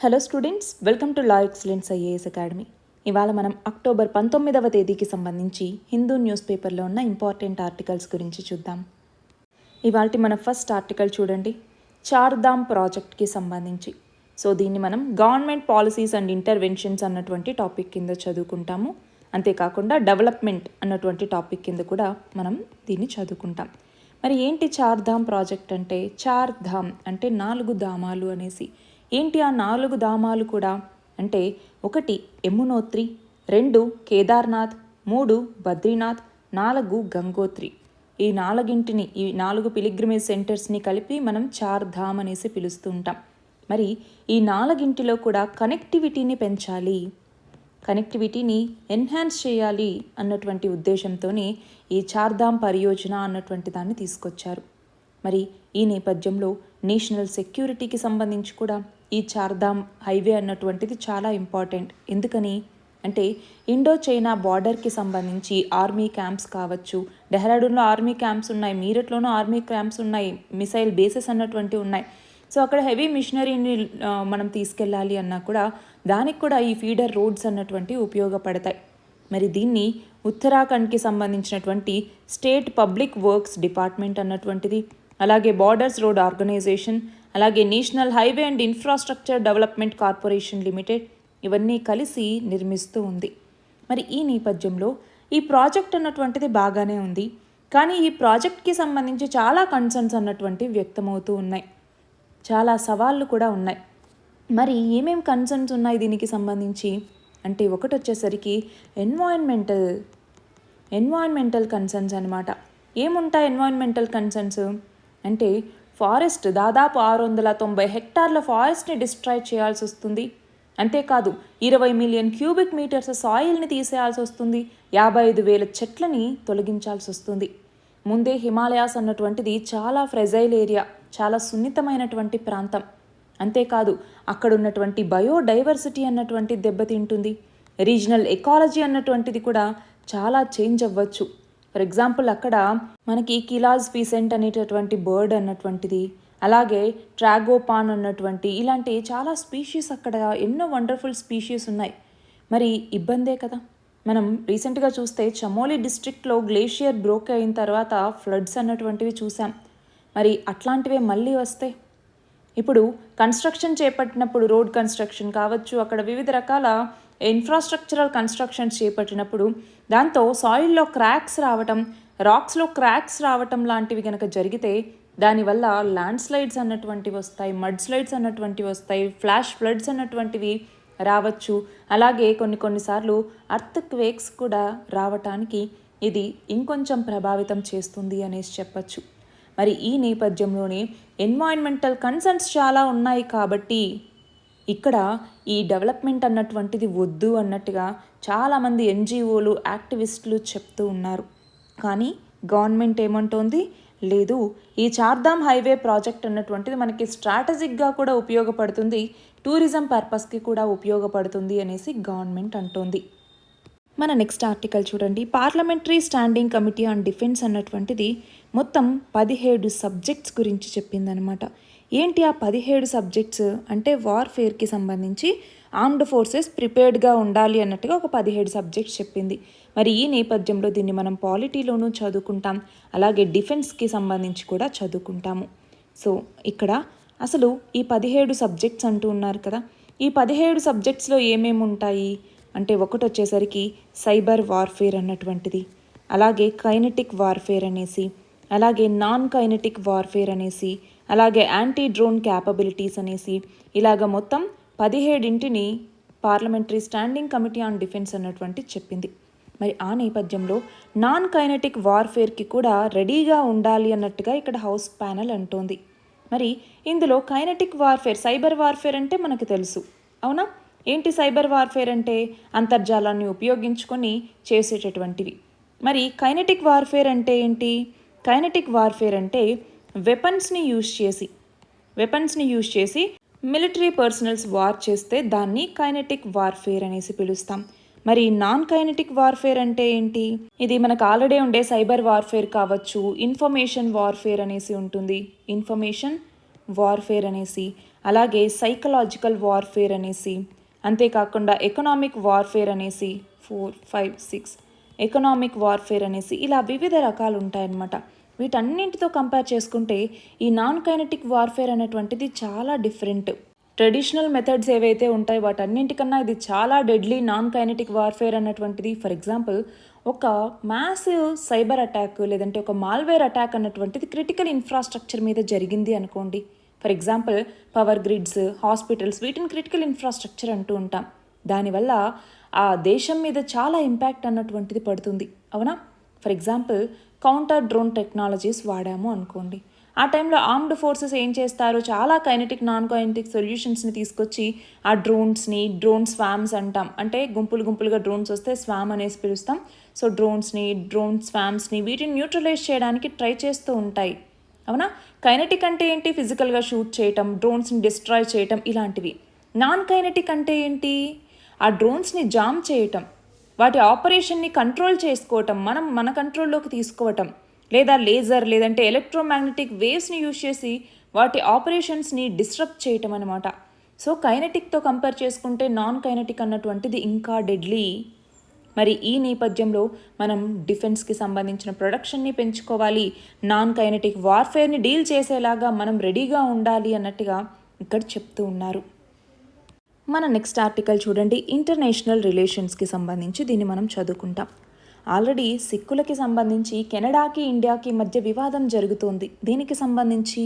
Hello students, welcome to law excellence IAS academy. ఇవాళ మనం October 19వ తేదీకి సంబంధించి హిందూ న్యూస్ పేపర్లో ఉన్న ఇంపార్టెంట్ ఆర్టికల్స్ గురించి చూద్దాం. ఇవాళ మన ఫస్ట్ ఆర్టికల్ చూడండి, చార్ధామ్ ప్రాజెక్ట్కి సంబంధించి. సో దీన్ని మనం గవర్నమెంట్ పాలసీస్ అండ్ ఇంటర్వెన్షన్స్ అన్నటువంటి టాపిక్ కింద చదువుకుంటాము. అంతేకాకుండా డెవలప్మెంట్ అన్నటువంటి టాపిక్ కింద కూడా మనం దీన్ని చదువుకుంటాం. మరి ఏంటి చార్ధామ్ ప్రాజెక్ట్ అంటే? చార్ధామ్ అంటే 4 ధామాలు అనేసి. ఏంటి ఆ 4 ధామాలు కూడా అంటే 1 యమునోత్రి, 2 కేదార్నాథ్, 3 బద్రీనాథ్, 4 గంగోత్రి. ఈ 4 పిలిగ్రిమేజ్ సెంటర్స్ని కలిపి మనం చార్ధామ్ అనేసి పిలుస్తూ ఉంటాం. మరి ఈ 4 కూడా కనెక్టివిటీని పెంచాలి, కనెక్టివిటీని ఎన్హాన్స్ చేయాలి అన్నటువంటి ఉద్దేశంతోనే ఈ చార్ధామ్ పరియోజన అన్నటువంటి దాన్ని తీసుకొచ్చారు. మరి ఈ నేపథ్యంలో నేషనల్ సెక్యూరిటీకి సంబంధించి కూడా ఈ చార్ధామ్ హైవే అన్నటువంటిది చాలా ఇంపార్టెంట్. ఎందుకని అంటే ఇండో చైనా బార్డర్కి సంబంధించి ఆర్మీ క్యాంప్స్ కావచ్చు, డెహ్రాడూన్లో ఆర్మీ క్యాంప్స్ ఉన్నాయి, మీరట్లోనూ ఆర్మీ క్యాంప్స్ ఉన్నాయి, మిసైల్ బేసెస్ అన్నటువంటివి ఉన్నాయి. సో అక్కడ హెవీ మిషనరీని మనం తీసుకెళ్ళాలి అన్నా కూడా దానికి కూడా ఈ ఫీడర్ రోడ్స్ అన్నటువంటివి ఉపయోగపడతాయి. మరి దీన్ని ఉత్తరాఖండ్కి సంబంధించినటువంటి స్టేట్ పబ్లిక్ వర్క్స్ డిపార్ట్మెంట్ అన్నటువంటిది, అలాగే బార్డర్స్ రోడ్ ఆర్గనైజేషన్, అలాగే national highway and infrastructure development corporation limited ఇవన్నీ కలిసి నిర్మిస్తూ ఉంది. మరి ఈ నేపథ్యంలో ఈ ప్రాజెక్ట్ అన్నటువంటిది బాగానే ఉంది, కానీ ఈ ప్రాజెక్ట్కి సంబంధించి చాలా కన్సర్న్స్ అన్నటువంటివి వ్యక్తమవుతూ ఉన్నాయి, చాలా సవాళ్ళు కూడా ఉన్నాయి. మరి ఏమేం కన్సర్న్స్ ఉన్నాయి దీనికి సంబంధించి అంటే ఒకటి వచ్చేసరికి ఎన్వాయిన్మెంటల్ కన్సర్న్స్ అనమాట. ఏముంటాయి ఎన్వాయిన్మెంటల్ కన్సర్న్స్ అంటే ఫారెస్ట్ దాదాపు 690 హెక్టార్ల ఫారెస్ట్ని డిస్ట్రాయ్ చేయాల్సి వస్తుంది. అంతేకాదు 20 మిలియన్ క్యూబిక్ మీటర్స్ సాయిల్ని తీసేయాల్సి వస్తుంది, 55,000 చెట్లని తొలగించాల్సి వస్తుంది. ముందే హిమాలయాస్ అన్నటువంటిది చాలా ఫ్రెజైల్ ఏరియా, చాలా సున్నితమైనటువంటి ప్రాంతం. అంతేకాదు అక్కడ ఉన్నటువంటి బయోడైవర్సిటీ అన్నటువంటి దెబ్బతింటుంది. రీజనల్ ఎకాలజీ అన్నటువంటిది కూడా చాలా చేంజ్ అవ్వచ్చు. ఫర్ ఎగ్జాంపుల్ అక్కడ మనకి కిలాజ్ ఫీసెంట్ అనేటటువంటి బర్డ్ అన్నటువంటిది, అలాగే ట్రాగోపాన్ అన్నటువంటి ఇలాంటి చాలా స్పీషీస్, అక్కడ ఎన్నో వండర్ఫుల్ స్పీషీస్ ఉన్నాయి. మరి ఇబ్బందే కదా. మనం రీసెంట్గా చూస్తే చమోలి డిస్ట్రిక్ట్లో గ్లేషియర్ బ్రోక్ అయిన తర్వాత ఫ్లడ్స్ అన్నటువంటివి చూసాం. మరి అట్లాంటివే మళ్ళీ వస్తే ఇప్పుడు కన్స్ట్రక్షన్ చేపట్టినప్పుడు, రోడ్ కన్స్ట్రక్షన్ కావచ్చు, అక్కడ వివిధ రకాల ఇన్ఫ్రాస్ట్రక్చరల్ కన్స్ట్రక్షన్స్ చేపట్టినప్పుడు దాంతో సాయిల్లో క్రాక్స్ రావటం, రాక్స్లో క్రాక్స్ రావటం లాంటివి కనుక జరిగితే దానివల్ల ల్యాండ్ స్లైడ్స్ అన్నటువంటివి వస్తాయి, మడ్ స్లైడ్స్ అన్నటువంటివి వస్తాయి, ఫ్లాష్ ఫ్లడ్స్ అన్నటువంటివి రావచ్చు. అలాగే కొన్నిసార్లు అర్త్ క్వేక్స్ కూడా రావటానికి ఇది ఇంకొంచెం ప్రభావితం చేస్తుంది అనేసి చెప్పచ్చు. మరి ఈ నేపథ్యంలోనే ఎన్వైరన్మెంటల్ కన్సర్న్స్ చాలా ఉన్నాయి కాబట్టి ఇక్కడ ఈ డెవలప్మెంట్ అన్నటువంటిది వద్దు అన్నట్టుగా చాలామంది ఎన్జిఓలు, యాక్టివిస్టులు చెప్తూ ఉన్నారు. కానీ గవర్నమెంట్ ఏమంటోంది, లేదు ఈ చార్ధామ్ హైవే ప్రాజెక్ట్ అన్నటువంటిది మనకి స్ట్రాటజిక్గా కూడా ఉపయోగపడుతుంది, టూరిజం పర్పస్కి కూడా ఉపయోగపడుతుంది అనేసి గవర్నమెంట్ అంటోంది. మన నెక్స్ట్ ఆర్టికల్ చూడండి, parliamentary standing committee on defence అన్నటువంటిది మొత్తం 17 సబ్జెక్ట్స్ గురించి చెప్పిందనమాట. ఏంటి ఆ 17 సబ్జెక్ట్స్ అంటే వార్ఫేర్కి సంబంధించి ఆర్మ్డ్ ఫోర్సెస్ ప్రిపేర్డ్గా ఉండాలి అన్నట్టుగా ఒక 17 సబ్జెక్ట్స్ చెప్పింది. మరి ఈ నేపథ్యంలో దీన్ని మనం పాలిటీలోనూ చదువుకుంటాం, అలాగే డిఫెన్స్కి సంబంధించి కూడా చదువుకుంటాము. సో ఇక్కడ అసలు ఈ 17 సబ్జెక్ట్స్ అంటూ ఉన్నారు కదా, ఈ 17 సబ్జెక్ట్స్లో ఏమేమి ఉంటాయి అంటే ఒకటి వచ్చేసరికి సైబర్ వార్ఫేర్ అన్నటువంటిది, అలాగే కైనెటిక్ వార్ఫేర్ అనేసి, అలాగే నాన్ కైనెటిక్ వార్ఫేర్ అనేసి, అలాగే యాంటీ డ్రోన్ క్యాపబిలిటీస్ అనేసి, ఇలాగ మొత్తం 17 parliamentary standing committee on defence అన్నటువంటి చెప్పింది. మరి ఆ నేపథ్యంలో నాన్ కైనెటిక్ వార్ఫేర్కి కూడా రెడీగా ఉండాలి అన్నట్టుగా ఇక్కడ హౌస్ ప్యానెల్ అంటోంది. మరి ఇందులో కైనెటిక్ వార్ఫేర్, సైబర్ వార్ఫేర్ అంటే మనకు తెలుసు, అవునా? ఏంటి సైబర్ వార్ఫేర్ అంటే? అంతర్జాలాన్ని ఉపయోగించుకొని చేసేటటువంటివి. మరి కైనెటిక్ వార్ఫేర్ అంటే ఏంటి? కైనెటిక్ వార్ఫేర్ అంటే వెపన్స్ని యూజ్ చేసి మిలిటరీ పర్సనల్స్ వార్ చేస్తే దాన్ని కైనెటిక్ వార్ఫేర్ అనేసి పిలుస్తాం. మరి నాన్ కైనెటిక్ వార్ఫేర్ అంటే ఏంటి? ఇది మనకు ఆల్రెడీ ఉండే సైబర్ వార్ఫేర్ కావచ్చు, ఇన్ఫర్మేషన్ వార్ఫేర్ అనేసి ఉంటుంది, ఇన్ఫర్మేషన్ వార్ఫేర్ అనేసి, అలాగే సైకలాజికల్ వార్ఫేర్ అనేసి, అంతేకాకుండా ఎకనామిక్ వార్ఫేర్ అనేసి 4, 5, 6 ఎకనామిక్ వార్ఫేర్ అనేసి ఇలా వివిధ రకాలు ఉంటాయన్నమాట. వీటన్నింటితో కంపేర్ చేసుకుంటే ఈ నాన్ కైనెటిక్ వార్ఫేర్ అనేటువంటిది చాలా డిఫరెంట్. ట్రెడిషనల్ మెథడ్స్ ఏవైతే ఉంటాయో వాటన్నింటికన్నా ఇది చాలా డెడ్లీ నాన్ కైనెటిక్ వార్ఫేర్ అన్నటువంటిది. ఫర్ ఎగ్జాంపుల్ ఒక మ్యాసివ్ సైబర్ అటాక్ లేదంటే ఒక మాల్వేర్ అటాక్ అన్నటువంటిది క్రిటికల్ ఇన్ఫ్రాస్ట్రక్చర్ మీద జరిగింది అనుకోండి. For example power grids, hospitals, వీటిని క్రిటికల్ ఇన్ఫ్రాస్ట్రక్చర్ అంటూ ఉంటాం. దానివల్ల ఆ దేశం మీద చాలా ఇంపాక్ట్ అన్నటువంటిది పడుతుంది, అవునా? For example counter drone technologies వాడాము అనుకోండి. ఆ టైంలో ఆర్మ్డ్ ఫోర్సెస్ ఏం చేస్తారు, చాలా కైనెటిక్ నాన్ కైనెటిక్ సొల్యూషన్స్ని తీసుకొచ్చి ఆ డ్రోన్ స్వామ్స్ అంటాం. అంటే గుంపులుగా డ్రోన్స్ వస్తే స్వామ్ అనేసి పిలుస్తాం. సో డ్రోన్ స్వామ్స్ని వీటిని న్యూట్రలైజ్ చేయడానికి ట్రై చేస్తూ ఉంటాయి, అవునా? కైనెటిక్ అంటే ఏంటి, ఫిజికల్గా షూట్ చేయటం, డ్రోన్స్ని డిస్ట్రాయ్ చేయటం ఇలాంటివి. నాన్ కైనెటిక్ అంటే ఏంటి, ఆ డ్రోన్స్ని జామ్ చేయటం, వాటి ఆపరేషన్ని కంట్రోల్ చేసుకోవటం, మన కంట్రోల్లోకి తీసుకోవటం, లేదా లేజర్ లేదంటే ఎలక్ట్రోమాగ్నెటిక్ వేవ్స్ని యూజ్ చేసి వాటి ఆపరేషన్స్ని డిస్టర్బ్ చేయటం అనమాట. సో కైనెటిక్తో కంపేర్ చేసుకుంటే నాన్ కైనెటిక్ అన్నటువంటిది ఇంకా డెడ్లీ. మరి ఈ నేపథ్యంలో మనం డిఫెన్స్కి సంబంధించిన ప్రొడక్షన్ని పెంచుకోవాలి, నాన్ కైనెటిక్ వార్ఫేర్ని డీల్ చేసేలాగా మనం రెడీగా ఉండాలి అన్నట్టుగా ఇక్కడ చెప్తూ ఉన్నారు. మన నెక్స్ట్ ఆర్టికల్ చూడండి, ఇంటర్నేషనల్ రిలేషన్స్కి సంబంధించి దీన్ని మనం చదువుకుంటాం. ఆల్రెడీ సిక్కులకి సంబంధించి కెనడాకి ఇండియాకి మధ్య వివాదం జరుగుతోంది. దీనికి సంబంధించి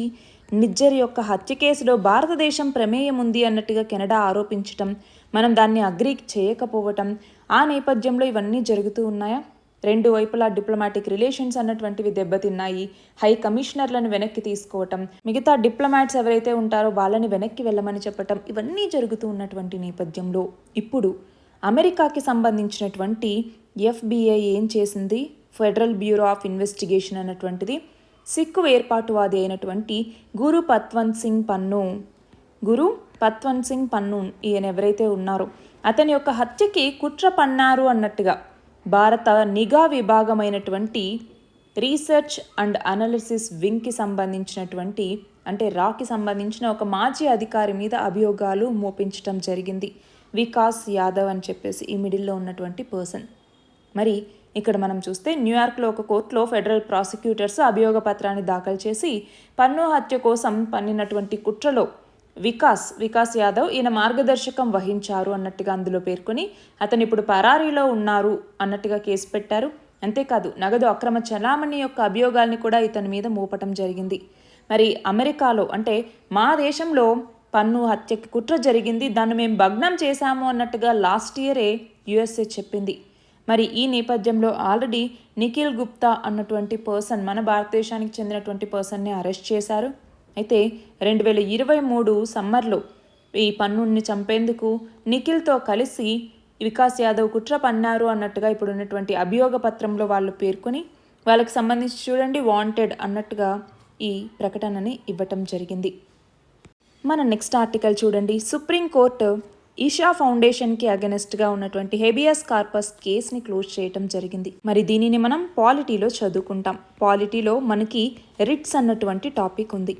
నిజ్జర్ యొక్క హత్య కేసులో భారతదేశం ప్రమేయం ఉంది అన్నట్టుగా కెనడా ఆరోపించటం, మనం దాన్ని అగ్రీ చేయకపోవటం, ఆ నేపథ్యంలో ఇవన్నీ జరుగుతూ ఉన్నాయా? రెండు వైపులా డిప్లొమాటిక్ రిలేషన్స్ అన్నటువంటివి దెబ్బతిన్నాయి. హై కమిషనర్లను వెనక్కి తీసుకోవటం, మిగతా డిప్లొమాట్స్ ఎవరైతే ఉంటారో వాళ్ళని వెనక్కి వెళ్ళమని చెప్పటం, ఇవన్నీ జరుగుతూ ఉన్నటువంటి నేపథ్యంలో ఇప్పుడు అమెరికాకి సంబంధించినటువంటి FBI ఏం చేసింది, ఫెడరల్ బ్యూరో ఆఫ్ ఇన్వెస్టిగేషన్ అన్నటువంటిది సిక్కు ఏర్పాటువాది అయినటువంటి గురు పత్వంత్ సింగ్ పన్ను ఈయన ఎవరైతే ఉన్నారో అతని యొక్క హత్యకి కుట్ర పన్నారు అన్నట్టుగా భారత నిఘా విభాగమైనటువంటి రీసెర్చ్ అండ్ అనాలిసిస్ వింగ్కి సంబంధించినటువంటి అంటే రాకి సంబంధించిన ఒక మాజీ అధికారి మీద అభియోగాలు మోపించడం జరిగింది. వికాస్ యాదవ్ అని చెప్పేసి ఈ మిడిల్లో ఉన్నటువంటి పర్సన్. మరి ఇక్కడ మనం చూస్తే న్యూయార్క్లో ఒక కోర్టులో ఫెడరల్ ప్రాసిక్యూటర్స్ అభియోగ పత్రాన్ని దాఖలు చేసి పన్ను హత్య కోసం పన్నినటువంటి కుట్రలో వికాస్ యాదవ్ ఈయన మార్గదర్శకం వహించారు అన్నట్టుగా అందులో పేర్కొని అతను ఇప్పుడు పరారీలో ఉన్నారు అన్నట్టుగా కేసు పెట్టారు. అంతేకాదు నగదు అక్రమ చలామణి యొక్క అభియోగాల్ని కూడా ఇతని మీద మోపటం జరిగింది. మరి అమెరికాలో అంటే మా దేశంలో పన్ను హత్యకి కుట్ర జరిగింది, దాన్ని మేము భగ్నం చేశాము అన్నట్టుగా లాస్ట్ ఇయరే USA చెప్పింది. మరి ఈ నేపథ్యంలో ఆల్రెడీ నిఖిల్ గుప్తా అన్నటువంటి పర్సన్, మన భారతదేశానికి చెందినటువంటి పర్సన్ని అరెస్ట్ చేశారు. అయితే 2023 సమ్మర్లో ఈ పన్నుని చంపేందుకు నిఖిల్తో కలిసి వికాస్ యాదవ్ కుట్ర పన్నారు అన్నట్టుగా ఇప్పుడు ఉన్నటువంటి అభియోగ పత్రంలో వాళ్ళు పేర్కొని వాళ్ళకి సంబంధించి చూడండి వాంటెడ్ అన్నట్టుగా ఈ ప్రకటనని ఇవ్వటం జరిగింది. మన నెక్స్ట్ ఆర్టికల్ చూడండి, సుప్రీంకోర్టు ఈషా ఫౌండేషన్కి అగెనెస్ట్గా ఉన్నటువంటి హెబియస్ కార్పస్ కేస్ని క్లోజ్ చేయటం జరిగింది. మరి దీనిని మనం పాలిటీలో చదువుకుంటాం. పాలిటీలో మనకి రిట్స్ అన్నటువంటి టాపిక్ ఉంది.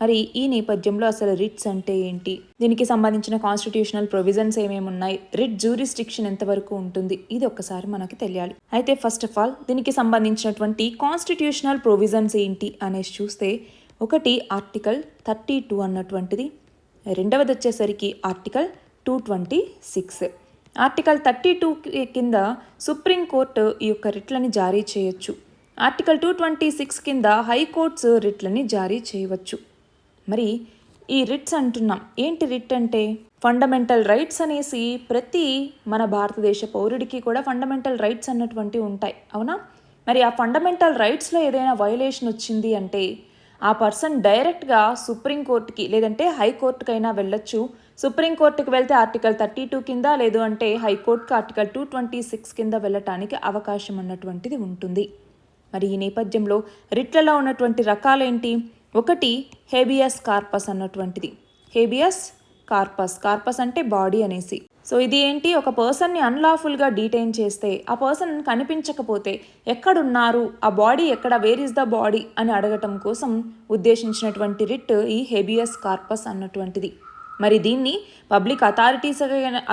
మరి ఈ నేపథ్యంలో అసలు రిట్స్ అంటే ఏంటి, దీనికి సంబంధించిన కాన్స్టిట్యూషనల్ ప్రొవిజన్స్ ఏమేమి ఉన్నాయి, రిట్ జ్యూరిస్డిక్షన్ ఎంతవరకు ఉంటుంది, ఇది ఒక్కసారి మనకి తెలియాలి. అయితే ఫస్ట్ ఆఫ్ ఆల్ దీనికి సంబంధించినటువంటి కాన్స్టిట్యూషనల్ ప్రొవిజన్స్ ఏంటి అనేసి చూస్తే, ఒకటి ఆర్టికల్ 32 అన్నటువంటిది, రెండవది వచ్చేసరికి ఆర్టికల్ 226. ఆర్టికల్ 32 కింద సుప్రీంకోర్టు ఈ యొక్క రిట్లని జారీ చేయొచ్చు. ఆర్టికల్ 226 కింద హైకోర్ట్స్ రిట్లని జారీ చేయవచ్చు. మరి ఈ రిట్స్ అంటున్నాం, ఏంటి రిట్ అంటే ఫండమెంటల్ రైట్స్ అనేసి ప్రతి మన భారతదేశ పౌరుడికి కూడా ఫండమెంటల్ రైట్స్ అన్నటువంటి ఉంటాయి, అవునా? మరి ఆ ఫండమెంటల్ రైట్స్లో ఏదైనా వయలేషన్ వచ్చింది అంటే ఆ పర్సన్ డైరెక్ట్గా సుప్రీంకోర్టుకి లేదంటే హైకోర్టుకైనా వెళ్ళొచ్చు. సుప్రీంకోర్టుకి వెళ్తే ఆర్టికల్ 32 కింద, లేదు అంటే హైకోర్టుకి ఆర్టికల్ 226 కింద వెళ్ళటానికి అవకాశం అన్నటువంటిది ఉంటుంది. మరి ఈ నేపథ్యంలో రిట్లలో ఉన్నటువంటి రకాలేంటి, ఒకటి హేబియస్ కార్పస్ అన్నటువంటిది. హేబియస్ కార్పస్ అంటే బాడీ అనేసి. సో ఇది ఏంటి, ఒక పర్సన్ని అన్లాఫుల్గా డీటైన్ చేస్తే ఆ పర్సన్ కనిపించకపోతే ఎక్కడున్నారు, ఆ బాడీ ఎక్కడ, వేర్ ఇస్ ద బాడీ అని అడగటం కోసం ఉద్దేశించినటువంటి రిట్ ఈ హెబియస్ కార్పస్ అన్నటువంటిది. మరి దీన్ని పబ్లిక్ అథారిటీస్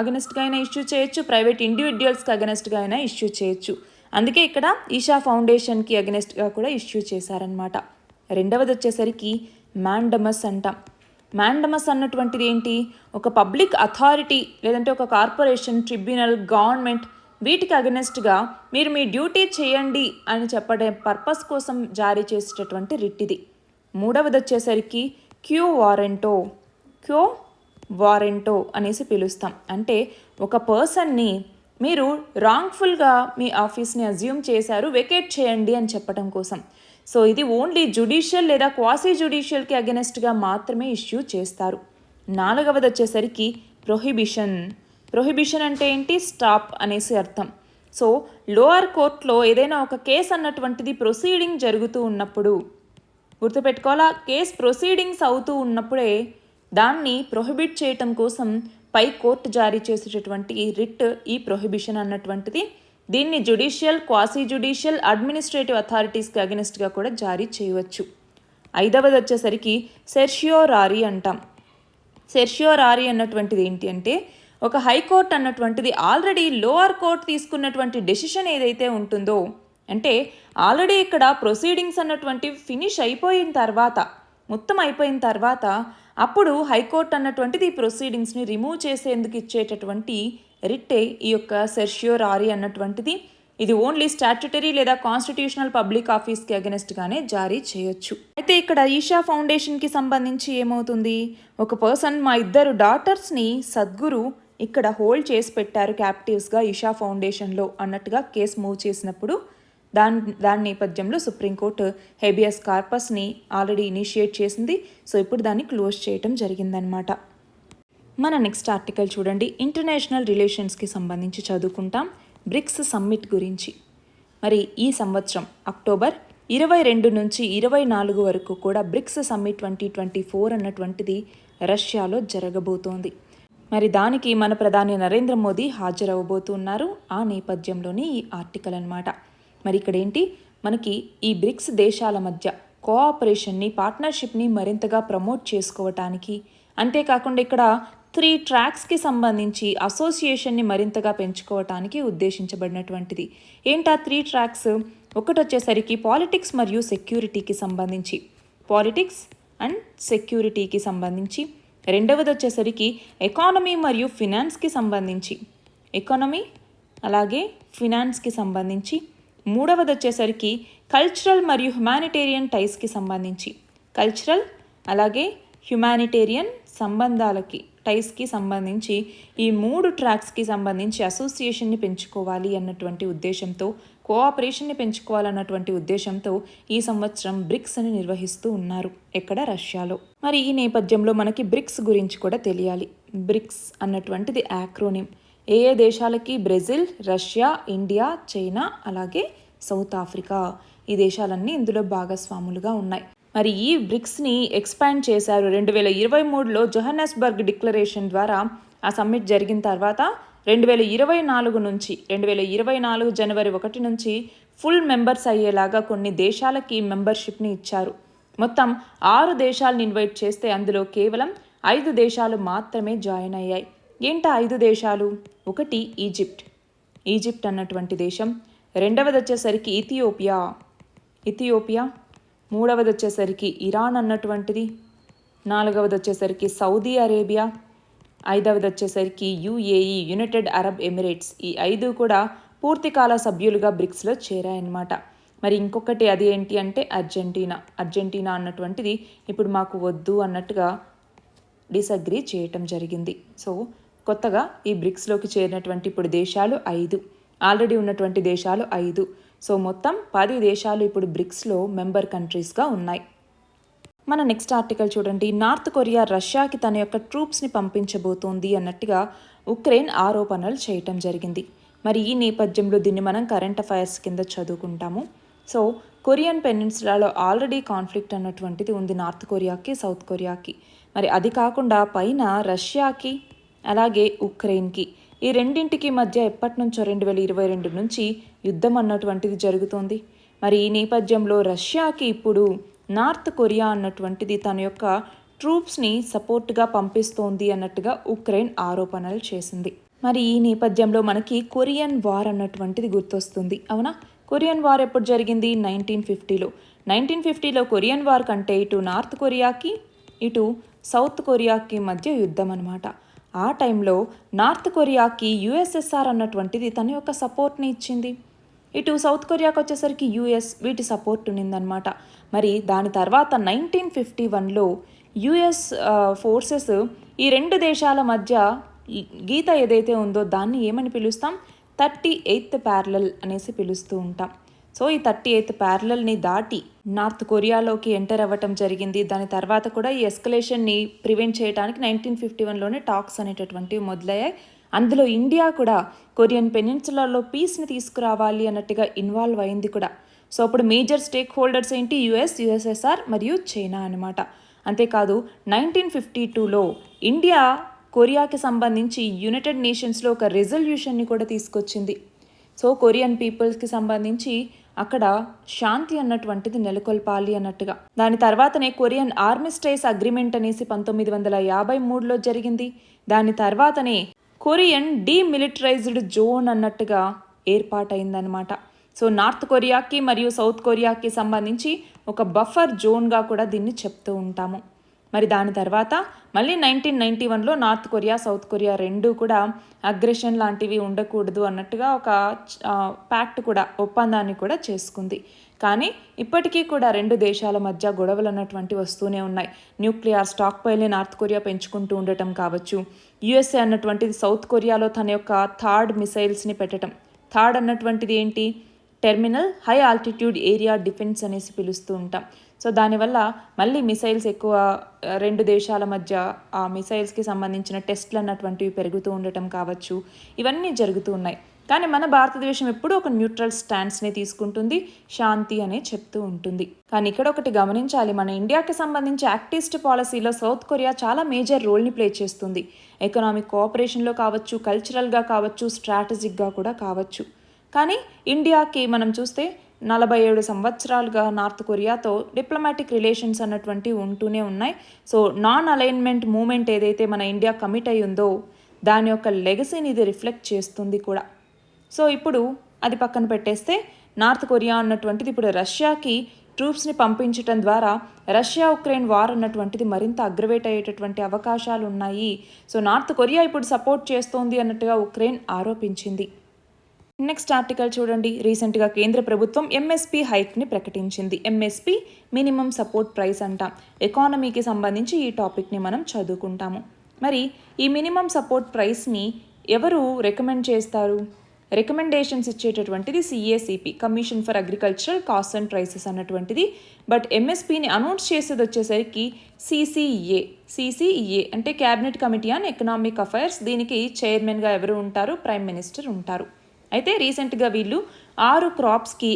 అగెనెస్ట్గా అయినా ఇష్యూ చేయొచ్చు, ప్రైవేట్ ఇండివిజువల్స్కి అగెనెస్ట్గా అయినా ఇష్యూ చేయొచ్చు. అందుకే ఇక్కడ ఈషా ఫౌండేషన్కి అగెనెస్ట్గా కూడా ఇష్యూ చేశారనమాట. రెండవది వచ్చేసరికి మ్యాండమస్ అంటాం. మ్యాండమస్ అన్నటువంటిది ఏంటి, ఒక పబ్లిక్ అథారిటీ లేదంటే ఒక కార్పొరేషన్, ట్రిబ్యునల్, గవర్నమెంట్ వీటికి అగెనెస్ట్గా మీరు మీ డ్యూటీ చేయండి అని చెప్పడే పర్పస్ కోసం జారీ చేసేటటువంటి రిట్ ఇది. మూడవది వచ్చేసరికి క్యూ వారెంటో అనేసి పిలుస్తాం. అంటే ఒక పర్సన్ని మీరు రాంగ్ఫుల్గా మీ ఆఫీస్ని అజ్యూమ్ చేశారు, వెకేట్ చేయండి అని చెప్పడం కోసం. సో ఇది ఓన్లీ జ్యుడిషియల్ లేదా క్వాసీ జ్యుడిషియల్కి అగెనెస్ట్గా మాత్రమే ఇష్యూ చేస్తారు. నాలుగవది వచ్చేసరికి ప్రొహిబిషన్ అంటే ఏంటి, స్టాప్ అనేసి అర్థం. సో లోవర్ కోర్టులో ఏదైనా ఒక కేసు అన్నటువంటిది ప్రొసీడింగ్ జరుగుతూ ఉన్నప్పుడు గుర్తుపెట్టుకోవాలా, కేసు ప్రొసీడింగ్స్ అవుతూ ఉన్నప్పుడే దాన్ని ప్రొహిబిట్ చేయటం కోసం పై కోర్టు జారీ చేసేటటువంటి రిట్ ఈ ప్రొహిబిషన్ అన్నటువంటిది. దీన్ని జ్యుడిషియల్, క్వాసీ జ్యుడిషియల్, అడ్మినిస్ట్రేటివ్ అథారిటీస్కి అగెనెస్ట్గా కూడా జారీ చేయవచ్చు. ఐదవది వచ్చేసరికి సెర్షియోరారీ అంటాం. సెర్షియోరారీ అన్నటువంటిది ఏంటి అంటే, ఒక హైకోర్టు అన్నటువంటిది ఆల్రెడీ లోవర్ కోర్టు తీసుకున్నటువంటి డెసిషన్ ఏదైతే ఉంటుందో, అంటే ఆల్రెడీ ఇక్కడ ప్రొసీడింగ్స్ అన్నటువంటివి ఫినిష్ అయిపోయిన తర్వాత, మొత్తం అయిపోయిన తర్వాత అప్పుడు హైకోర్టు అన్నటువంటిది ఈ ప్రొసీడింగ్స్ని రిమూవ్ చేసేందుకు ఇచ్చేటటువంటి రిట్టే ఈ యొక్క సెర్షియోరారీ అన్నటువంటిది. ఇది ఓన్లీ స్టాట్యుటరీ లేదా కాన్స్టిట్యూషనల్ పబ్లిక్ ఆఫీస్కి అగెనెస్ట్గానే జారీ చేయొచ్చు. అయితే ఇక్కడ ఈషా ఫౌండేషన్కి సంబంధించి ఏమవుతుంది, ఒక పర్సన్ మా 2 డాటర్స్ని సద్గురు ఇక్కడ హోల్డ్ చేసి పెట్టారు క్యాప్టివ్స్గా ఈషా ఫౌండేషన్లో అన్నట్టుగా కేసు మూవ్ చేసినప్పుడు దాని నేపథ్యంలో సుప్రీంకోర్టు హెబియస్ కార్పస్ని ఆల్రెడీ ఇనిషియేట్ చేసింది. సో ఇప్పుడు దాన్ని క్లోజ్ చేయటం జరిగిందనమాట. మన నెక్స్ట్ ఆర్టికల్ చూడండి, ఇంటర్నేషనల్ రిలేషన్స్కి సంబంధించి చదువుకుంటాం. బ్రిక్స్ సమ్మిట్ గురించి. మరి ఈ సంవత్సరం అక్టోబర్ 22 నుంచి 24 వరకు కూడా బ్రిక్స్ సమ్మిట్ 2024 అన్నటువంటిది రష్యాలో జరగబోతోంది. మరి దానికి మన ప్రధాని నరేంద్ర మోదీ హాజరవబోతున్నారు. ఆ నేపథ్యంలోనే ఈ ఆర్టికల్ అన్నమాట. మరి ఇక్కడ ఏంటి, మనకి ఈ బ్రిక్స్ దేశాల మధ్య కోఆపరేషన్ని, పార్ట్నర్షిప్ని మరింతగా ప్రమోట్ చేసుకోవటానికి, అంతేకాకుండా ఇక్కడ 3 ట్రాక్స్కి సంబంధించి అసోసియేషన్ని మరింతగా పెంచుకోవటానికి ఉద్దేశించబడినటువంటిది. ఏంటా 3 ట్రాక్స్? ఒకటి వచ్చేసరికి పాలిటిక్స్ మరియు సెక్యూరిటీకి సంబంధించి, పాలిటిక్స్ అండ్ సెక్యూరిటీకి సంబంధించి. రెండవది వచ్చేసరికి ఎకానమీ మరియు ఫినాన్స్కి సంబంధించి, ఎకానమీ అలాగే ఫినాన్స్కి సంబంధించి. మూడవది వచ్చేసరికి కల్చరల్ మరియు హ్యుమానిటేరియన్ టైస్కి సంబంధించి, కల్చరల్ అలాగే హ్యుమానిటేరియన్ సంబంధాలకి, టైస్కి సంబంధించి ఈ 3 ట్రాక్స్కి సంబంధించి అసోసియేషన్ని పెంచుకోవాలి అన్నటువంటి ఉద్దేశంతో, కోఆపరేషన్ని పెంచుకోవాలన్నటువంటి ఉద్దేశంతో ఈ సంవత్సరం బ్రిక్స్ అని నిర్వహిస్తూ ఉన్నారు. ఎక్కడ? రష్యాలో. మరి ఈ నేపథ్యంలో మనకి బ్రిక్స్ గురించి కూడా తెలియాలి. బ్రిక్స్ అన్నటువంటిది యాక్రోనిమ్. ఏ దేశాలకి? బ్రెజిల్, రష్యా, ఇండియా, చైనా అలాగే సౌత్ ఆఫ్రికా. ఈ దేశాలన్నీ ఇందులో భాగస్వాములుగా ఉన్నాయి. మరి ఈ బ్రిక్స్ని ఎక్స్పాండ్ చేశారు 2023లో జోహానెస్బర్గ్ డిక్లరేషన్ ద్వారా. ఆ సమ్మిట్ జరిగిన తర్వాత 2024 నుంచి 2024 జనవరి 1 నుంచి ఫుల్ మెంబర్స్ అయ్యేలాగా కొన్ని దేశాలకి మెంబర్షిప్ని ఇచ్చారు. మొత్తం 6 దేశాలను ఇన్వైట్ చేస్తే అందులో కేవలం 5 దేశాలు మాత్రమే జాయిన్ అయ్యాయి. ఏంటా 5 దేశాలు? ఒకటి ఈజిప్ట్ అన్నటువంటి దేశం. రెండవది వచ్చేసరికి ఇథియోపియా. మూడవది వచ్చేసరికి ఇరాన్ అన్నటువంటిది. నాలుగవది వచ్చేసరికి సౌదీ అరేబియా. ఐదవది వచ్చేసరికి యుఏఈ, యునైటెడ్ అరబ్ ఎమిరేట్స్. ఈ 5 కూడా పూర్తికాల సభ్యులుగా బ్రిక్స్లో చేరాయన్నమాట. మరి ఇంకొకటి అది ఏంటి అంటే అర్జెంటీనా అన్నటువంటిది ఇప్పుడు మాకు వద్దు అన్నట్టుగా డిసగ్రీ చేయటం జరిగింది. సో కొత్తగా ఈ బ్రిక్స్లోకి చేరినటువంటి ఇప్పుడు దేశాలు 5, ఆల్రెడీ ఉన్నటువంటి దేశాలు 5. సో మొత్తం 10 దేశాలు ఇప్పుడు బ్రిక్స్లో మెంబర్ కంట్రీస్గా ఉన్నాయి. మన నెక్స్ట్ ఆర్టికల్ చూడండి, నార్త్ కొరియా రష్యాకి తన యొక్క ట్రూప్స్ని పంపించబోతోంది అన్నట్టుగా ఉక్రెయిన్ ఆరోపణలు చేయటం జరిగింది. మరి ఈ నేపథ్యంలో దీన్ని మనం కరెంట్ అఫైర్స్ కింద చదువుకుంటాము. సో కొరియన్ పెనిన్సులాలో ఆల్రెడీ కాన్ఫ్లిక్ట్ అన్నటువంటిది ఉంది నార్త్ కొరియాకి, సౌత్ కొరియాకి. మరి అది కాకుండా పైన రష్యాకి అలాగే ఉక్రెయిన్కి ఈ రెండింటికి మధ్య ఎప్పటి నుంచో 2022 నుంచి యుద్ధం అన్నటువంటిది జరుగుతోంది. మరి ఈ నేపథ్యంలో రష్యాకి ఇప్పుడు నార్త్ కొరియా అన్నటువంటిది తన యొక్క ట్రూప్స్ని సపోర్ట్గా పంపిస్తోంది అన్నట్టుగా ఉక్రెయిన్ ఆరోపణలు చేసింది. మరి ఈ నేపథ్యంలో మనకి కొరియన్ వార్ అన్నటువంటిది గుర్తొస్తుంది, అవునా? కొరియన్ వార్ ఎప్పుడు జరిగింది? 1950లో. 1950లో కొరియన్ వార్ కంటే ఇటు నార్త్ కొరియాకి ఇటు సౌత్ కొరియాకి మధ్య యుద్ధం అనమాట. ఆ టైంలో నార్త్ కొరియాకి యుఎస్ఎస్ఆర్ అన్నటువంటిది తన యొక్క సపోర్ట్ని ఇచ్చింది. ఇటు సౌత్ కొరియాకి వచ్చేసరికి యుఎస్ వీటి సపోర్ట్ ఉన్నిందనమాట. మరి దాని తర్వాత 1951లో యుఎస్ ఫోర్సెస్ ఈ రెండు దేశాల మధ్య గీత ఏదైతే ఉందో దాన్ని ఏమని పిలుస్తాం? 38th ప్యారలల్ అనేసి పిలుస్తూ ఉంటాం. సో ఈ 38th ప్యారలల్ని దాటి నార్త్ కొరియాలోకి ఎంటర్ అవ్వటం జరిగింది. దాని తర్వాత కూడా ఈ ఎస్కలేషన్ని ప్రివెంట్ చేయడానికి 1951లోనే టాక్స్ అనేటటువంటివి మొదలయ్యాయి. అందులో ఇండియా కూడా కొరియన్ పెనిన్సులాలో పీస్ని తీసుకురావాలి అన్నట్టుగా ఇన్వాల్వ్ అయింది కూడా. సో అప్పుడు మేజర్ స్టేక్ హోల్డర్స్ ఏంటి? యుఎస్, యుఎస్ఎస్ఆర్ మరియు చైనా అనమాట. అంతేకాదు 1952లో ఇండియా కొరియాకి సంబంధించి యునైటెడ్ నేషన్స్లో ఒక రెజల్యూషన్ని కూడా తీసుకొచ్చింది. సో కొరియన్ పీపుల్స్కి సంబంధించి అక్కడ శాంతి అన్నటువంటిది నెలకొల్పాలి అన్నట్టుగా. దాని తర్వాతనే కొరియన్ ఆర్మిస్టైస్ అగ్రిమెంట్ అనేసి 1953లో జరిగింది. దాని తర్వాతనే కొరియన్ డీమిలిటరైజ్డ్ జోన్ అన్నట్టుగా ఏర్పాటైందనమాట. సో నార్త్ కొరియాకి మరియు సౌత్ కొరియాకి సంబంధించి ఒక బఫర్ జోన్గా కూడా దీన్ని చెప్తూ ఉంటాము. మరి దాని తర్వాత మళ్ళీ 1991లో నార్త్ కొరియా సౌత్ కొరియా రెండూ కూడా అగ్రెషన్ లాంటివి ఉండకూడదు అన్నట్టుగా ఒక ప్యాక్ట్ కూడా, ఒప్పందాన్ని కూడా చేసుకుంది. కానీ ఇప్పటికీ కూడా రెండు దేశాల మధ్య గొడవలు అన్నటువంటి వస్తూనే ఉన్నాయి. న్యూక్లియర్ స్టాక్ పైల్ని నార్త్ కొరియా పెంచుకుంటూ ఉండటం కావచ్చు, యుఎస్ఏ అన్నటువంటిది సౌత్ కొరియాలో తన యొక్క థర్డ్ మిసైల్స్ని పెట్టడం. థర్డ్ అన్నటువంటిది ఏంటి? Terminal high altitude area defence అనేసి పిలుస్తూ ఉంటాం. సో దానివల్ల మళ్ళీ మిసైల్స్ ఎక్కువ, రెండు దేశాల మధ్య ఆ మిసైల్స్కి సంబంధించిన టెస్ట్లు అన్నటువంటివి పెరుగుతూ ఉండటం కావచ్చు, ఇవన్నీ జరుగుతూ ఉన్నాయి. కానీ మన భారతదేశం ఎప్పుడూ ఒక న్యూట్రల్ స్టాండ్స్ని తీసుకుంటుంది, శాంతి అనే చెప్తూ ఉంటుంది. కానీ ఇక్కడ ఒకటి గమనించాలి, మన ఇండియాకి సంబంధించి యాక్టిస్ట్ పాలసీలో సౌత్ కొరియా చాలా మేజర్ రోల్ని ప్లే చేస్తుంది. ఎకనామిక్ కోఆపరేషన్లో కావచ్చు, కల్చరల్గా కావచ్చు, స్ట్రాటజిక్గా కూడా కావచ్చు. కానీ ఇండియాకి మనం చూస్తే 47 సంవత్సరాలుగా నార్త్ కొరియాతో డిప్లొమాటిక్ రిలేషన్స్ అన్నటువంటివి ఉంటూనే ఉన్నాయి. సో నాన్ అలైన్మెంట్ మూమెంట్ ఏదైతే మన ఇండియా కమిట్ అయి ఉందో దాని యొక్క లెగసీని ఇది రిఫ్లెక్ట్ చేస్తుంది కూడా. సో ఇప్పుడు అది పక్కన పెట్టేస్తే నార్త్ కొరియా అన్నటువంటిది ఇప్పుడు రష్యాకి ట్రూప్స్ని పంపించడం ద్వారా రష్యా ఉక్రెయిన్ వార్ అన్నటువంటిది మరింత అగ్రవేట్ అయ్యేటటువంటి అవకాశాలు ఉన్నాయి. సో నార్త్ కొరియా ఇప్పుడు సపోర్ట్ చేస్తోంది అన్నట్టుగా ఉక్రెయిన్ ఆరోపించింది. నెక్స్ట్ ఆర్టికల్ చూడండి. రీసెంట్గా కేంద్ర ప్రభుత్వం ఎంఎస్పి హైక్ని ప్రకటించింది. ఎంఎస్పి మినిమం సపోర్ట్ ప్రైస్ అంటాం. ఎకానమీకి సంబంధించి ఈ టాపిక్ని మనం చదువుకుంటాము. మరి ఈ మినిమం సపోర్ట్ ప్రైస్ని ఎవరు రికమెండ్ చేస్తారు? రికమెండేషన్స్ ఇచ్చేటటువంటిది CACP, commission for agricultural cost and prices అన్నటువంటిది. బట్ ఎంఎస్పిని అనౌన్స్ చేసేది వచ్చేసరికి సిసిఈఏ అంటే cabinet committee on economic affairs. దీనికి చైర్మన్గా ఎవరు ఉంటారు? ప్రైమ్ మినిస్టర్ ఉంటారు. అయితే రీసెంట్గా వీళ్ళు 6 క్రాప్స్కి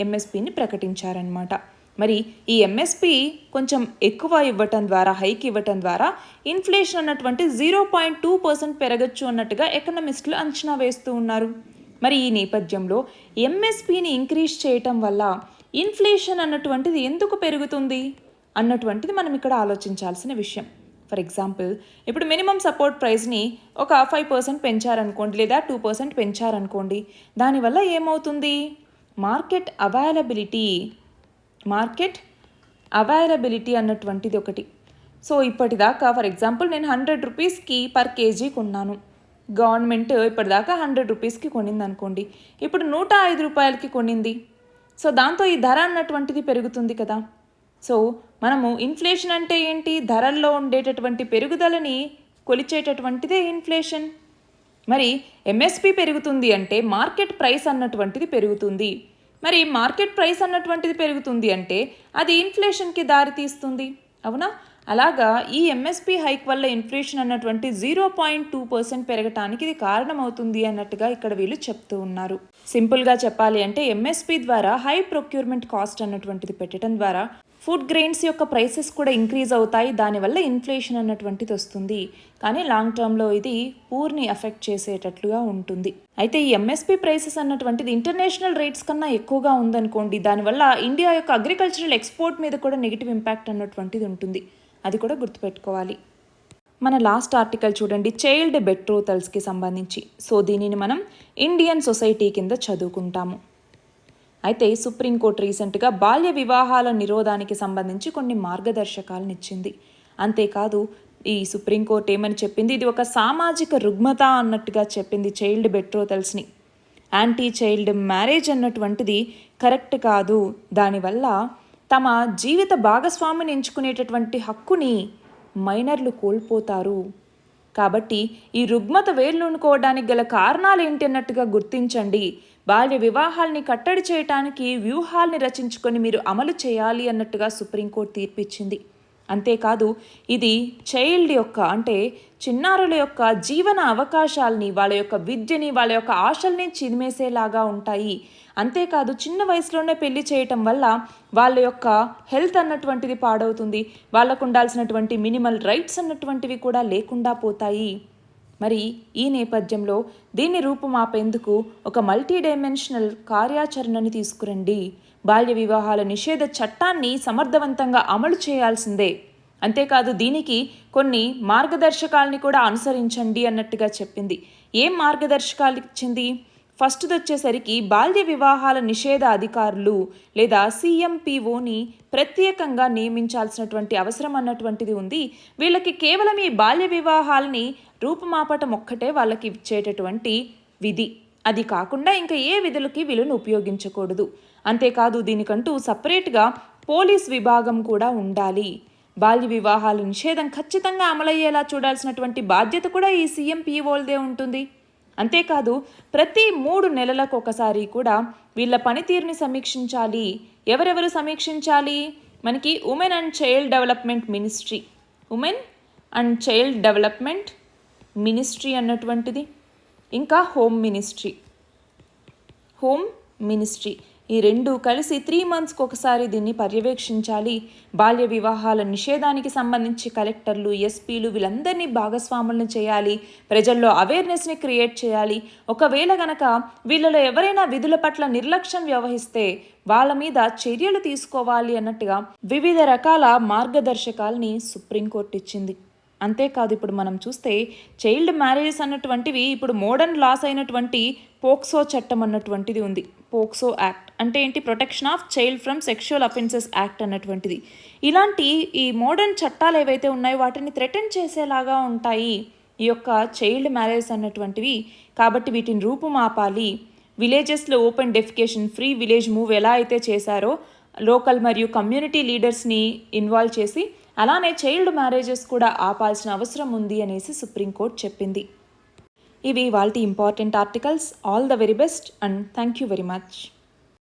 ఎంఎస్పిని ప్రకటించారనమాట. మరి ఈ ఎంఎస్పి కొంచెం ఎక్కువ ఇవ్వటం ద్వారా, హైక్ ఇవ్వటం ద్వారా ఇన్ఫ్లేషన్ అన్నటువంటి 0.2% పెరగచ్చు అన్నట్టుగా ఎకనమిస్టులు అంచనా వేస్తూ ఉన్నారు. మరి ఈ నేపథ్యంలో ఎంఎస్పిని ఇంక్రీజ్ చేయటం వల్ల ఇన్ఫ్లేషన్ అన్నటువంటిది ఎందుకు పెరుగుతుంది అన్నటువంటిది మనం ఇక్కడ ఆలోచించాల్సిన విషయం. ఫర్ ఎగ్జాంపుల్, ఇప్పుడు మినిమం సపోర్ట్ ప్రైస్ని ఒక 5% పెంచారనుకోండి, లేదా 2% పెంచారనుకోండి. దానివల్ల ఏమవుతుంది? మార్కెట్ అవైలబిలిటీ అన్నటువంటిది ఒకటి. సో ఇప్పటిదాకా ఫర్ ఎగ్జాంపుల్ నేను 100 రూపీస్కి పర్ కేజీ కొన్నాను. గవర్నమెంట్ ఇప్పటిదాకా 100 రూపీస్కి కొనింది అనుకోండి. ఇప్పుడు 105 రూపాయలకి కొనింది. సో దాంతో ఈ ధర అన్నటువంటిది పెరుగుతుంది కదా. సో మనము ఇన్ఫ్లేషన్ అంటే ఏంటి? ధరల్లో ఉండేటటువంటి పెరుగుదలని కొలిచేటటువంటిదే ఇన్ఫ్లేషన్. మరి ఎంఎస్పి పెరుగుతుంది అంటే మార్కెట్ ప్రైస్ అన్నటువంటిది పెరుగుతుంది. మరి మార్కెట్ ప్రైస్ అన్నటువంటిది పెరుగుతుంది అంటే అది ఇన్ఫ్లేషన్కి దారితీస్తుంది, అవునా? అలాగా ఈ ఎంఎస్పి హైక్ వల్ల ఇన్ఫ్లేషన్ అన్నటువంటి 0.2% పెరగటానికి ఇది కారణమవుతుంది అన్నట్టుగా ఇక్కడ వీళ్ళు చెప్తూ ఉన్నారు. సింపుల్గా చెప్పాలి అంటే ఎంఎస్పి ద్వారా హై ప్రొక్యూర్మెంట్ కాస్ట్ అన్నటువంటిది పెట్టడం ద్వారా ఫుడ్ గ్రెయిన్స్ యొక్క ప్రైసెస్ కూడా ఇంక్రీజ్ అవుతాయి, దానివల్ల ఇన్ఫ్లేషన్ అన్నటువంటిది వస్తుంది. కానీ లాంగ్ టర్మ్లో ఇది పూర్ని ఎఫెక్ట్ చేసేటట్లుగా ఉంటుంది. అయితే ఈ ఎంఎస్పి ప్రైసెస్ అన్నటువంటిది ఇంటర్నేషనల్ రేట్స్ కన్నా ఎక్కువగా ఉందనుకోండి, దానివల్ల ఇండియా యొక్క అగ్రికల్చరల్ ఎక్స్పోర్ట్ మీద కూడా నెగిటివ్ ఇంపాక్ట్ అన్నటువంటిది ఉంటుంది. అది కూడా గుర్తుపెట్టుకోవాలి. మన లాస్ట్ ఆర్టికల్ చూడండి, చైల్డ్ బెట్రోతల్స్కి సంబంధించి. సో దీనిని మనం ఇండియన్ సొసైటీ కింద చదువుకుంటాము. అయితే సుప్రీంకోర్టు రీసెంట్గా బాల్య వివాహాల నిరోధానికి సంబంధించి కొన్ని మార్గదర్శకాలను ఇచ్చింది. అంతేకాదు ఈ సుప్రీంకోర్టు ఏమని చెప్పింది, ఇది ఒక సామాజిక రుగ్మత అన్నట్టుగా చెప్పింది చైల్డ్ బెట్రోతల్స్ని. యాంటీ చైల్డ్ మ్యారేజ్ అన్నటువంటిది కరెక్ట్ కాదు, దానివల్ల తమ జీవిత భాగస్వామిని ఎంచుకునేటటువంటి హక్కుని మైనర్లు కోల్పోతారు. కాబట్టి ఈ రుగ్మత వేర్లునుకోవడానికి గల కారణాలు ఏంటి అన్నట్టుగా గుర్తించండి. బాల్య వివాహాల్ని కట్టడి చేయటానికి వ్యూహాల్ని రచించుకొని మీరు అమలు చేయాలి అన్నట్టుగా సుప్రీంకోర్టు తీర్పిచ్చింది. అంతేకాదు ఇది చైల్డ్ యొక్క అంటే చిన్నారుల యొక్క జీవన అవకాశాలని, వాళ్ళ యొక్క విద్యని, వాళ్ళ యొక్క ఆశల్ని చిదిమేసేలాగా ఉంటాయి. అంతేకాదు చిన్న వయసులోనే పెళ్లి చేయటం వల్ల వాళ్ళ యొక్క హెల్త్ అన్నటువంటిది పాడవుతుంది, వాళ్ళకు ఉండాల్సినటువంటి మినిమల్ రైట్స్ అన్నటువంటివి కూడా లేకుండా పోతాయి. మరి ఈ నేపథ్యంలో దీన్ని రూపుమాపేందుకు ఒక మల్టీ డైమెన్షనల్ కార్యాచరణని తీసుకురండి. బాల్య వివాహాల నిషేధ చట్టాన్ని సమర్థవంతంగా అమలు చేయాల్సిందే. అంతేకాదు దీనికి కొన్ని మార్గదర్శకాలని కూడా అనుసరించండి అన్నట్టుగా చెప్పింది. ఏం మార్గదర్శకాలు ఇచ్చింది? ఫస్ట్ది వచ్చేసరికి బాల్య వివాహాల నిషేధ అధికారులు లేదా సిఎంపిఓని ప్రత్యేకంగా నియమించాల్సినటువంటి అవసరం అన్నటువంటిది ఉంది. వీళ్ళకి కేవలం ఈ బాల్య వివాహాలని రూపుమాపటం ఒక్కటే వాళ్ళకి ఇచ్చేటటువంటి విధి. అది కాకుండా ఇంకా ఏ విధులకి వీళ్ళను ఉపయోగించకూడదు. అంతేకాదు దీనికంటూ సపరేట్గా పోలీస్ విభాగం కూడా ఉండాలి. బాల్య వివాహాల నిషేధం ఖచ్చితంగా అమలయ్యేలా చూడాల్సినటువంటి బాధ్యత కూడా ఈ సిఎంపిఓలదే ఉంటుంది. అంతేకాదు ప్రతి 3 నెలలకు ఒకసారి కూడా వీళ్ళ పనితీరుని సమీక్షించాలి. ఎవరెవరు సమీక్షించాలి? మనకి women and child development ministry, women and child development ministry అన్నటువంటిది, ఇంకా హోమ్ మినిస్ట్రీ ఈ రెండు కలిసి 3 monthsకి ఒకసారి దీన్ని పర్యవేక్షించాలి. బాల్య వివాహాల నిషేధానికి సంబంధించి కలెక్టర్లు, ఎస్పీలు వీళ్ళందరినీ భాగస్వాములను చేయాలి. ప్రజల్లో అవేర్నెస్ని క్రియేట్ చేయాలి. ఒకవేళ గనక వీళ్ళలో ఎవరైనా విధుల పట్ల నిర్లక్ష్యం వ్యవహిస్తే వాళ్ళ మీద చర్యలు తీసుకోవాలి అన్నట్టుగా వివిధ రకాల మార్గదర్శకాల్ని సుప్రీంకోర్టు ఇచ్చింది. అంతేకాదు ఇప్పుడు మనం చూస్తే చైల్డ్ మ్యారేజెస్ అన్నటువంటివి ఇప్పుడు మోడర్న్ లాస్ అయినటువంటి పోక్సో చట్టం అన్నటువంటిది ఉంది. పోక్సో యాక్ట్ అంటే ఏంటి? Protection of child from sexual offences act అన్నటువంటిది. ఇలాంటి ఈ మోడర్న్ చట్టాలు ఏవైతే ఉన్నాయో వాటిని థ్రెటన్ చేసేలాగా ఉంటాయి ఈ యొక్క చైల్డ్ మ్యారేజెస్ అన్నటువంటివి. కాబట్టి వీటిని రూపుమాపాలి. విలేజెస్లో open defecation, free village move ఎలా అయితే చేశారో లోకల్ మరియు కమ్యూనిటీ లీడర్స్ని ఇన్వాల్వ్ చేసి అలానే చైల్డ్ మ్యారేజెస్ కూడా ఆపాల్సిన అవసరం ఉంది అనేసి సుప్రీంకోర్టు చెప్పింది. ఇవి వాటి important articles. All the very best and thank you very much.